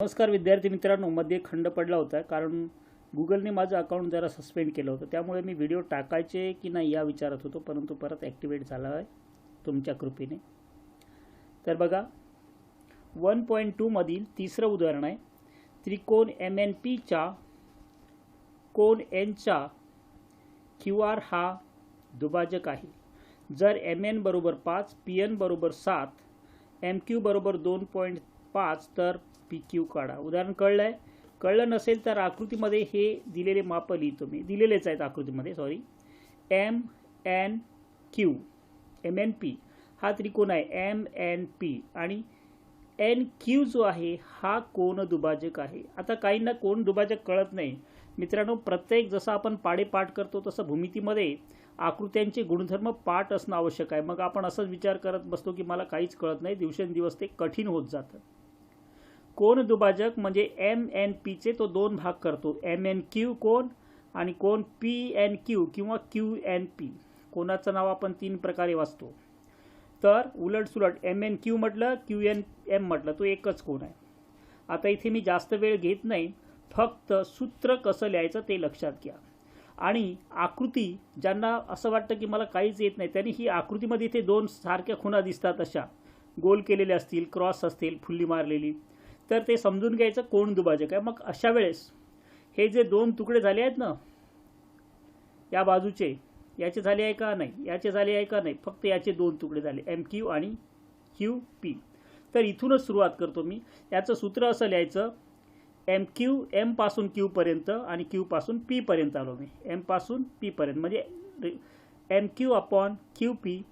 नमस्कार विद्यार्थी मित्रांनो, मध्ये खंड पडला होता कारण गुगलने माझं अकाउंट जरा सस्पेंड केलं होतं, त्यामुळे मी व्हिडिओ टाकायचे की नाही या विचारात होतो, परंतु परत ॲक्टिवेट झाला आहे तुमच्या कृपेने. तर बघा 1.2 मधील तिसरं उदाहरण आहे. त्रिकोण MNP च्या कोन Nचा QR हा दुभाजक आहे. जर MN बरोबर 5, PN बरोबर 7, MQ बरोबर 2.5 तर PQ काढा. उदाहरण कळलंय? कळलं नसेल तर आकृतीमध्ये हे दिलेले माप लिहितो मी, दिलेलेच आहेत आकृतीमध्ये, सॉरी. MNP हा त्रिकोण आहे MNP आणि NQ जो आहे हा कोन दुभाजक आहे. आता काहींना कोन दुभाजक कळत नाही मित्रांनो. प्रत्येक जसं आपण पाढे पाठ करतो तसं भूमितीमध्ये आकृत्यांचे गुणधर्म पाठ असणं आवश्यक आहे. मग आपण असंच विचार करत बसतो की मला काहीच कळत नाही, दिवसेंदिवस ते कठीण होत जातं. कोन दुभाजक म्हणजे MNP चे तो दोन भाग करतो, MNQ कोन आणि कोन PNQ किंवा QNP. कोनाचं नाव आपण तीन प्रकारे वाचतो. तर उलट सुलट MNQ म्हटलं QNM म्हटलं तो एकच कोन आहे. आता इथे मी जास्त वेळ घेत नाही, फक्त सूत्र कसं लिहायचं ते लक्षात घ्या. आणि आकृती ज्यांना असं वाटतं की मला काहीच येत नाही त्यांनी ही आकृतीमध्ये इथे दोन सारख्या खुणा दिसतात अशा गोल केलेल्या असतील, क्रॉस असतील, फुल्ली मारलेली, तर ते समजून घ्यायचं कोन दुभाजक आहे. मग अशा वेळेस हे जे दोन तुकडे झाले आहेत ना या बाजूचे, याचे झाले आहे का नाही, याचे झाले आहे का नाही, फक्त याचे दोन तुकडे झाले MQ आणि QP. तर इथूनच सुरुवात करतो मी. याचं सूत्र असं लिहायचं, MQ M पासून Q पर्यंत आणि Q पासून P पर्यंत आलो मी, M पासून P पर्यंत म्हणजे MQ अपॉन QP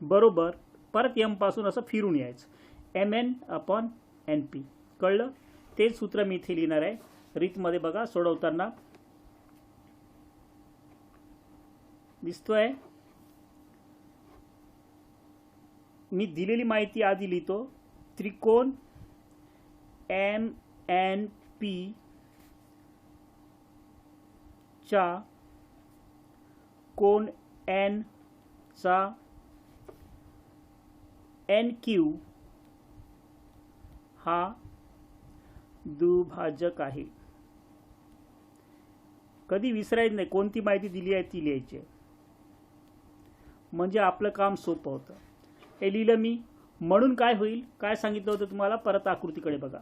बरोबर परत M पासून असं फिरून यायचं MN अपॉन NP. कळलं? तेच सूत्र मी इथे लिहिणार आहे रीतमध्ये. बघा सोडवताना दिसतोय. मी दिलेली माहिती आधी लिहितो. त्रिकोण MNP च्या कोन N चा NQ हा दुभाजक आहे. कधी विसरायचं नाही, कोणती माहिती दिली आहे ती लिहायची म्हणजे आपलं काम सोपं होतं. हे लिहिलं मी. म्हणून काय होईल, काय सांगितलं होतं तुम्हाला, परत आकृतीकडे बघा.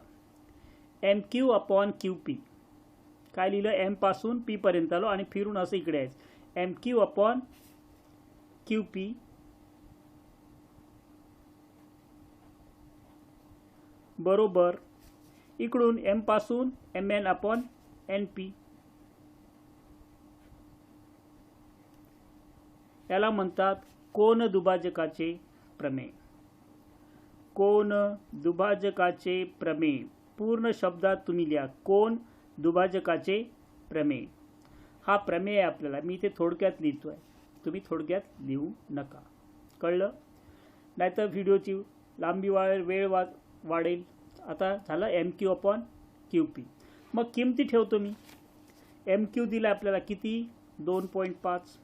MQ अपॉन QP काय लिहिलं, M पासून P पर्यंत आलो आणि फिरून असं इकडे यायचं MQ अपॉन QP बरोबर इकडून M पासून MN अपॉन NP. याला म्हणतात कोन दुभाजकाचे प्रमेय. कोन दुभाजकाचे प्रमेय पूर्ण शब्दात तुम्ही लिहा, कोन दुभाजकाचे प्रमेय. हा प्रमेय आपल्याला, मी इथे थोडक्यात लिहितोय, तुम्ही थोडक्यात लिहू नका. कळलं? नाहीतर व्हिडिओची लांबी वेळ वाढेल. आता झालं MQ अपॉन QP. मग किमती ठेवतो मी. MQ दिला आपल्याला किती, 2.5.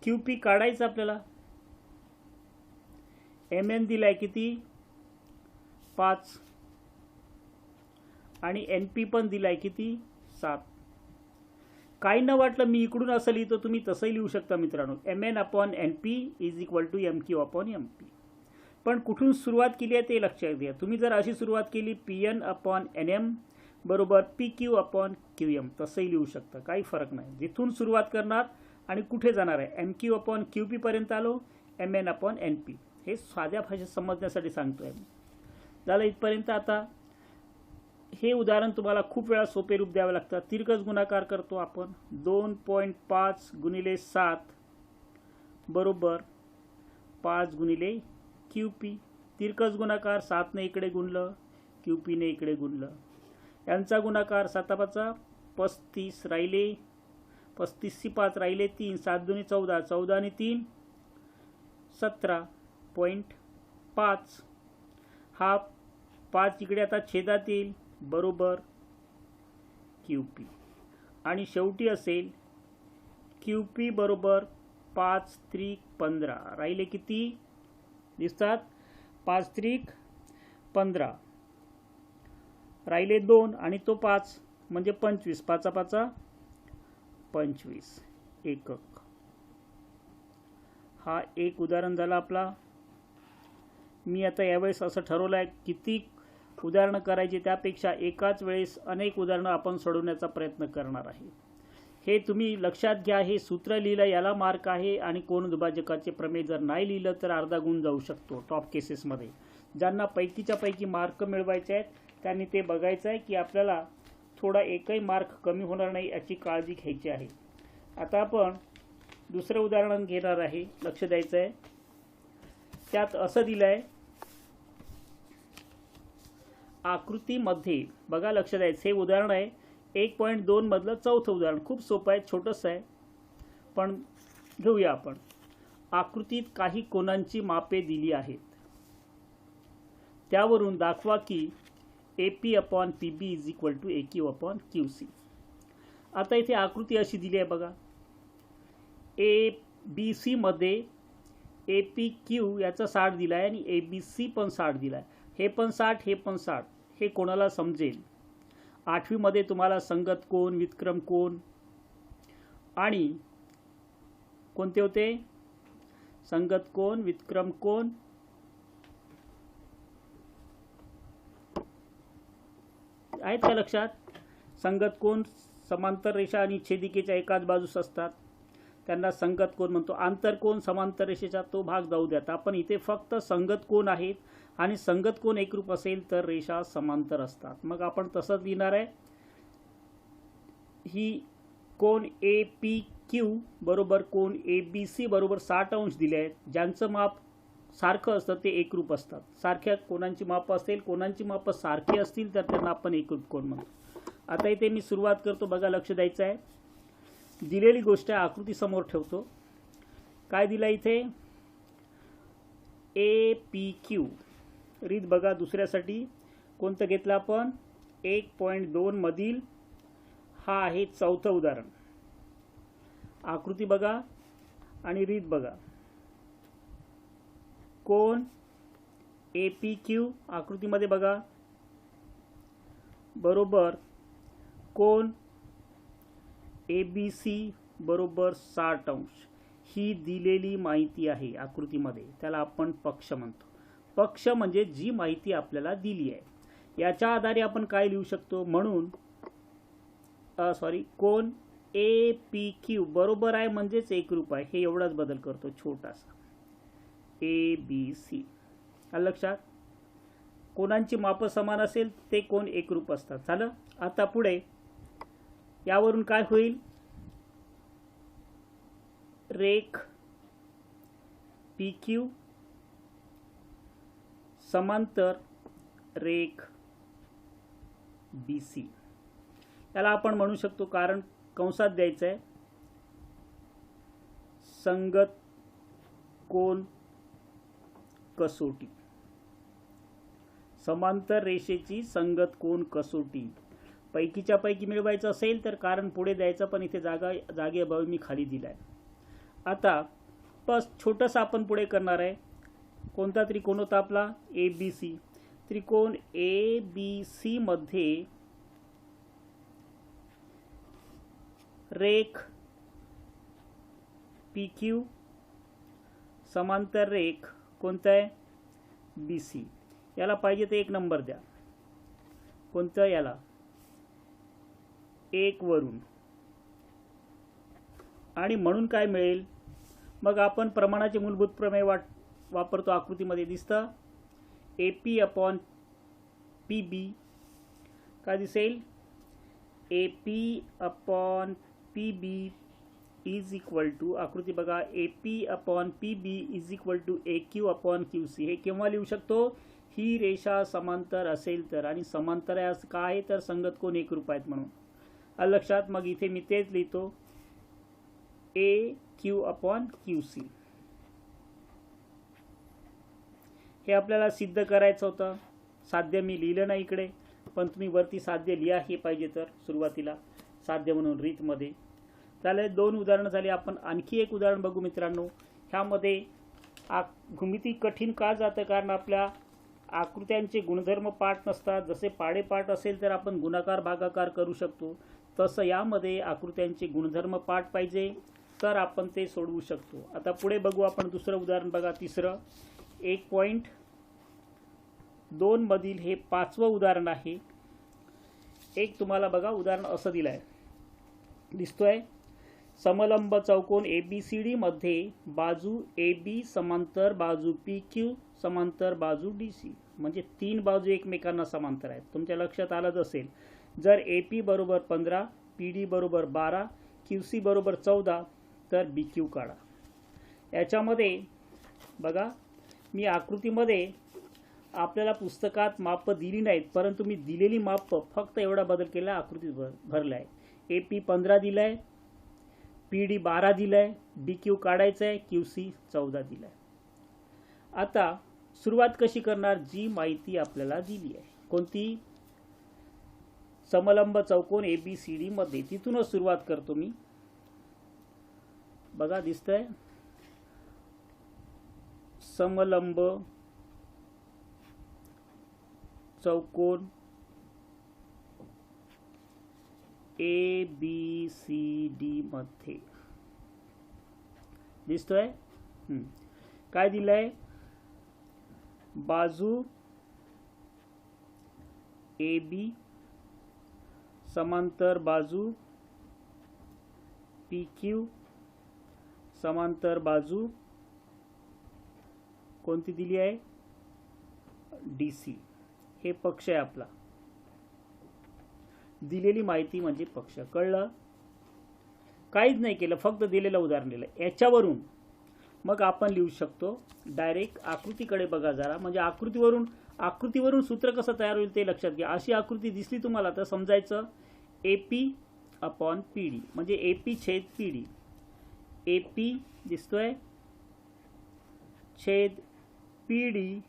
QP काढायचं आपल्याला. MN दिलाय किती, 5 आणि NP पण दिलाय किती, 7. काही न वाटलं मी इकडून असं लिहितो, तुम्ही तसंही लिहू शकता मित्रांनो. MN upon NP is equal to MQ upon MP. पण कुठून सुरुवात केली आहे ते लक्षात घ्या. तुम्ही जर अशी सुरुवात केली PN अपॉन NM बरोबर PQ अपॉन QM तसंही लिहू शकता, काही फरक नाही. जिथून सुरुवात करणार आणि कुठे जाणार आहे. MQ अपॉन QP पर्यंत आलो, MN अपॉन NP. हे साध्या भाषेत समजण्यासाठी सांगतोय मी. झालं इथपर्यंत. आता हे उदाहरण तुम्हाला खूप वेळा सोपे रूप द्यावे लागतात. तिरकस गुणाकार करतो आपण. 2.5 गुणिले 7 बरोबर 5 गुणिले QP. तिरकस गुणाकार 7 ने इकडे गुणलं, QP ने इकडे गुणलं. यांचा गुणाकार 7×5 35 राहिले, 35 5 राहिले 3, 7 दुनी 14, 14 आणि 3 17.5. हा 5 इकडे आता छेदात येईल बरोबर QP. आणि शेवटी असेल QP बरोबर 5 त्रिक 15 राहिले किती दिसतात 5 त्रिक 15 राहिले 2 आणि तो 5 म्हणजे 25 पाचा पाचा 25 एकक. हा एक उदाहरण झाला आपला. मी आता यावेळेस असं ठरवलं आहे किती उदाहरणं करायची त्यापेक्षा एकाच वेळेस अनेक उदाहरणं आपण सोडवण्याचा प्रयत्न करणार आहे. हे तुम्ही लक्षात घ्या. हे सूत्र लिहिलं याला मार्क आहे आणि कोनदुभाजकाचे प्रमेय जर नाही लिहिलं तर अर्धा गुण जाऊ शकतो टॉप केसेसमध्ये. ज्यांना पैकीच्या पैकी मार्क मिळवायचे आहेत त्यांनी ते बघायचं आहे की आपल्याला थोडा एकही मार्क कमी होणार नाही याची काळजी घ्यायची आहे. आता आपण दुसरं उदाहरण घेणार आहे. लक्ष द्यायचं आहे. त्यात असं दिलं आहे आकृतीमध्ये बघा लक्ष द्यायचं. हे उदाहरण आहे 1.2 मधलं चौथं उदाहरण. खूप सोपं आहे, छोटंसं आहे पण घेऊया आपण. आकृतीत काही कोनांची मापे दिली आहेत. त्यावरून दाखवा की AP/PB = AQ/QC. आता इथे आकृती अशी दिली आहे बघा. ABC मध्ये APQ याचा 60 दिला आहे आणि ABC पण 60 दिला आहे. हे पण 60 हे पण 60. हे कोणाला समजेल. 8वी मध्ये तुम्हाला संगत कोन, व्युत्क्रम कोन आणि कोणते होते संगत कोन, व्युत्क्रम कोन आहेत का लक्षात. संगत कोन समांतर रेषा आणि छेदिकेच्या एकाच बाजूस असतात त्यांना संगत कोन म्हणतो. आंतरकोन समांतर रेषेचा तो भाग जाऊ द्या. आपण इथे फक्त संगत कोन आहेत आणि संगत कोन एकरूप असेल तर रेषा समांतर असतात. मग आपण तसंच लिहिणार आहे. ही कोन APQ बरोबर कोन ABC बरोबर 60 अंश दिले आहेत. ज्यांचं माप सारखं असतं ते एकरूप असतात. सारख्या कोणांची माप असेल, कोणांची माप सारखी असतील तर त्यांना आपण एकरूप कोन म्हणतो. आता इथे मी सुरुवात करतो बघा लक्ष द्यायचं आहे. दिलेली गोष्ट आकृती समोर ठेवतो. काय दिलं इथे APQ रीत बघा. दुसऱ्यासाठी कोणतं घेतलं आपण 1.2 मधील हा आहे चौथं उदाहरण. आकृती बघा आणि रीत बघा. कोन APQ आकृतीमध्ये बघा बरोबर कोन ABC बरोबर 60 अंश. ही दिलेली माहिती आहे आकृतीमध्ये. त्याला आपण पक्ष म्हणतो. पक्ष म्हणजे जी माहिती आपल्याला दिली आहे याच्या आधारे आपण काय लिहू शकतो. म्हणून कोन APQ बरोबर आहे म्हणजेच एकरूप आहे. हे एवढाच बदल करतो छोटासा. ABC लक्षात. कोणांची माप समान असेल ते कोन एकरूप असतात. झालं. आता पुढे यावरून काय होईल. रेख PQ समांतर रेख BC. याला आपण म्हणू शकतो कारण कंसात द्यायचं आहे संगत कोन कसोटी. समांतर रेषेची संगत कोन कसोटी पैकीच्या पैकी मिळवायचं असेल तर कारण पुढे द्यायचं पण इथे जागेअभावी मी खाली दिलाय. आता बस छोटंसं आपण पुढे करणार आहे. कोणता त्रिकोण होता आपला ABC. त्रिकोण ABC मध्ये रेख PQ समांतर रेख कोणता आहे BC. याला पाहिजे तर 1 नंबर द्या. कोणतं याला 1 वरून आणि म्हणून काय मिळेल. मग आपण प्रमाणाचे मूलभूत प्रमेय वापरतो. आकृतीमध्ये दिसतं AP/PB काय दिसेल AP/PB इज इक्वल टू आकृती बघा AP/PB is equal to AQ/QC. हे केव्हा लिहू शकतो ही रेषा समांतर असेल तर आणि समांतर आहे असं काय तर संगत कोन एकरूप आहेत म्हणून लक्षात. मग इथे मी तेच लिहितो AQ/QC. हे आपल्याला सिद्ध करायचं होतं. साध्य मी लिहिलं नाही इकडे पण तुम्ही वरती साध्य लिहा हे पाहिजे तर सुरुवातीला साध्य म्हणून रीतमध्ये. झाले 2 उदाहरणं झाली. आपण आणखी एक उदाहरण बघू मित्रांनो. ह्यामध्ये भूमिती कठीण का जातं कारण आपल्या आकृत्यांचे गुणधर्म पाठ नसतात. जसे पाढेपाठ असेल तर आपण गुणाकार भागाकार करू शकतो, तसं यामध्ये आकृत्यांचे गुणधर्म पाठ पाहिजे तर आपण ते सोडवू शकतो. आता पुढे बघू आपण दुसरं उदाहरण. बघा तिसरं 1.2 मधील हे 5वं उदाहरण आहे. एक तुम्हाला बघा उदाहरण असं दिलं आहे, दिसतोय. समलंब चौकोन ABCD मध्ये बाजू AB समांतर बाजू PQ समांतर बाजू DC, म्हणजे 3 बाजू एकमेकांना समांतर आहेत. तुमच्या लक्षात आलंच असेल. जर AP बरोबर 15, PD बरोबर 12, QC बरोबर 14 तर BQ काढा. याच्यामध्ये बघा मी आकृतीमध्ये आपल्याला पुस्तकात माप दिली नाहीत, परंतु मी दिलेली माप फक्त एवढा बदल केला, आकृतीत भरला आहे. AP 15 दिला आहे, PD 12 दिला आहे, BQ काढायचं आहे, QC 14 दिला आहे. आता सुरुवात कशी करणार? जी माहिती आपल्याला दिली आहे कोणती? समलंब चौकोन ABCD मध्ये, तिथूनच सुरुवात करतो मी. बघा दिसतंय समलंब चौकोन ABCD मध्ये दिसतोय. काय दिलंय? बाजू AB समांतर बाजू PQ समांतर बाजू कोणती दिली आहे? DC. हे पक्ष आहे आपला. दिलेली माहिती म्हणजे पक्ष. कळलं? काहीच नाही केलं, फक्त दिलेलं उदाहरण दिलं. याच्यावरून मग आपण लिहू शकतो डायरेक्ट. आकृतीकडे बघा जरा, म्हणजे आकृतीवरून सूत्र कसं तयार होईल ते लक्षात घ्या. अशी आकृती दिसली तुम्हाला तर समजायचं AP/PD, म्हणजे AP छेद PD. AP दिसतोय छेद PD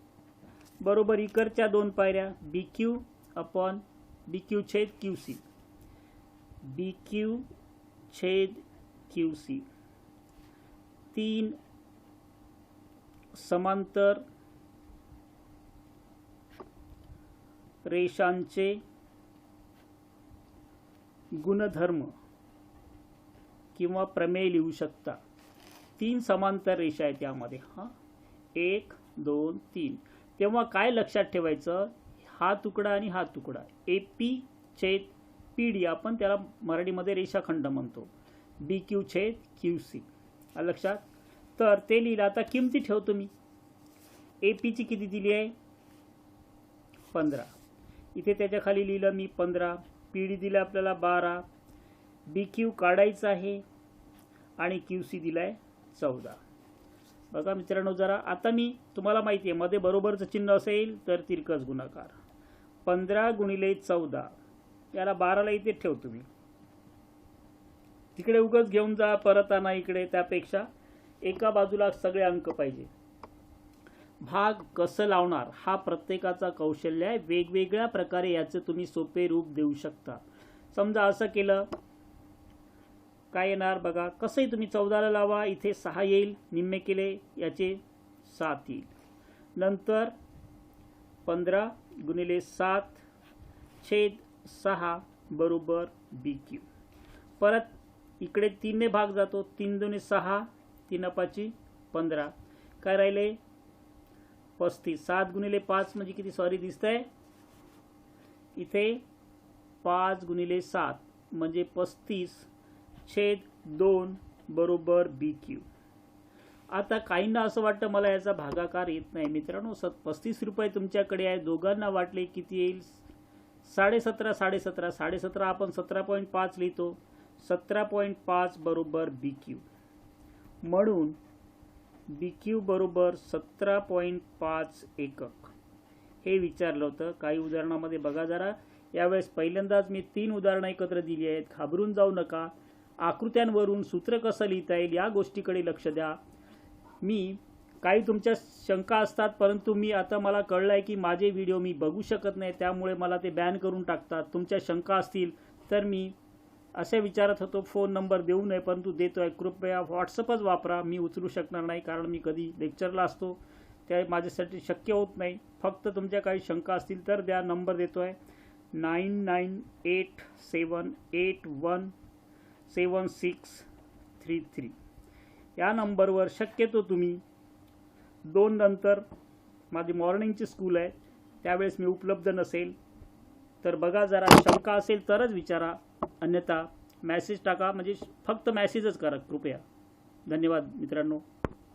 बरोबर इकडच्या 2 पायऱ्या BQ छेद QC. BQ छेद QC. 3 समांतर रेषांचे गुणधर्म किंवा प्रमेय लिहू शकता. 3 समांतर रेषा आहेत यामध्ये. 1 2 3. तेव्हा काय लक्षात ठेवायचं? हा तुकडा आणि हा तुकडा AP छेद PD, आपण त्याला मराठीमध्ये रेषाखंड म्हणतो. BQ छेद QC. लक्षात? तर ते लिहिलं. आता किमती ठेवतो मी. AP ची किती दिली आहे? 15. इथे त्याच्या खाली लिहिलं मी 15. PD दिलं आपल्याला 12. BQ काढायचं आहे आणि QC दिलाय 14. बघा मित्रांनो जरा, आता मी तुम्हाला माहिती आहे मध्ये बरोबरचं चिन्ह असेल तर तिरकस गुणाकार. 15 गुणिले 14, याला 12ला इथे ठेवतो मी. तिकडे उगाच घेऊन जा परत आणा इकडे, त्यापेक्षा एका बाजूला सगळे अंक पाहिजे. भाग कसं लावणार हा प्रत्येकाचा कौशल्य आहे. वेगवेगळ्या प्रकारे याचे तुम्ही सोपे रूप देऊ शकता. समजा असं केलं काय येणार बघा. कसंही तुम्ही 14ला लावा, इथे 6 येईल, निम्मे केले याचे 7 येईल. नंतर 15 गुणिले 7 छेद 6 बरोबर BQ. परत इकडे 3 ने भाग जातो. 3 दुने 6, 3 5 15. काय राहिले? 35. 7 गुणिले 5 म्हणजे किती? सॉरी दिसतंय इथे 5 गुणिले 7 म्हणजे 35 छेद 2 बरोबर BQ. आता काहींना असं वाटतं मला याचा भागाकार येत नाही. मित्रांनो 35 रुपये तुमच्याकडे आहे, दोघांना वाटले किती येईल? 17.5 17.5 17.5 आपण 17.5 लिहितो. 17.5 बरोबर BQ. म्हणून BQ बरोबर 17.5 एकक हे विचारलं होतं. काही उदाहरणामध्ये बघा जरा. यावेळेस पहिल्यांदाच मी 3 उदाहरणं एकत्र दिली आहेत. घाबरून जाऊ नका. आकृत्यांवरून सूत्र कसं लिहिता येईल या गोष्टीकडे लक्ष द्या. मी काही तुमच्या शंका असतात, परंतु मी आता मला कळलं आहे की माझे व्हिडिओ मी बघू शकत नाही, त्यामुळे मला ते बॅन करून टाकतात. तुमच्या शंका असतील तर मी असे विचारत होतो फोन नंबर देऊ नये, परंतु देतो आहे. कृपया व्हॉट्सअपच वापरा. मी उचलू शकणार नाही कारण मी कधी लेक्चरला असतो, त्या माझ्यासाठी शक्य होत नाही. फक्त तुमच्या काही शंका असतील तर द्या. नंबर देतो आहे 9987817633. या नंबरवर शक्यतो तुम्ही 2 नंतर, माझी मॉर्निंगची स्कूल आहे त्यावेळेस मी उपलब्ध नसेल, तर बघा जरा शंका असेल तरच विचारा, अन्यथा मेसेज टाका. म्हणजे फक्त मेसेजच करा कृपया. धन्यवाद मित्रांनो.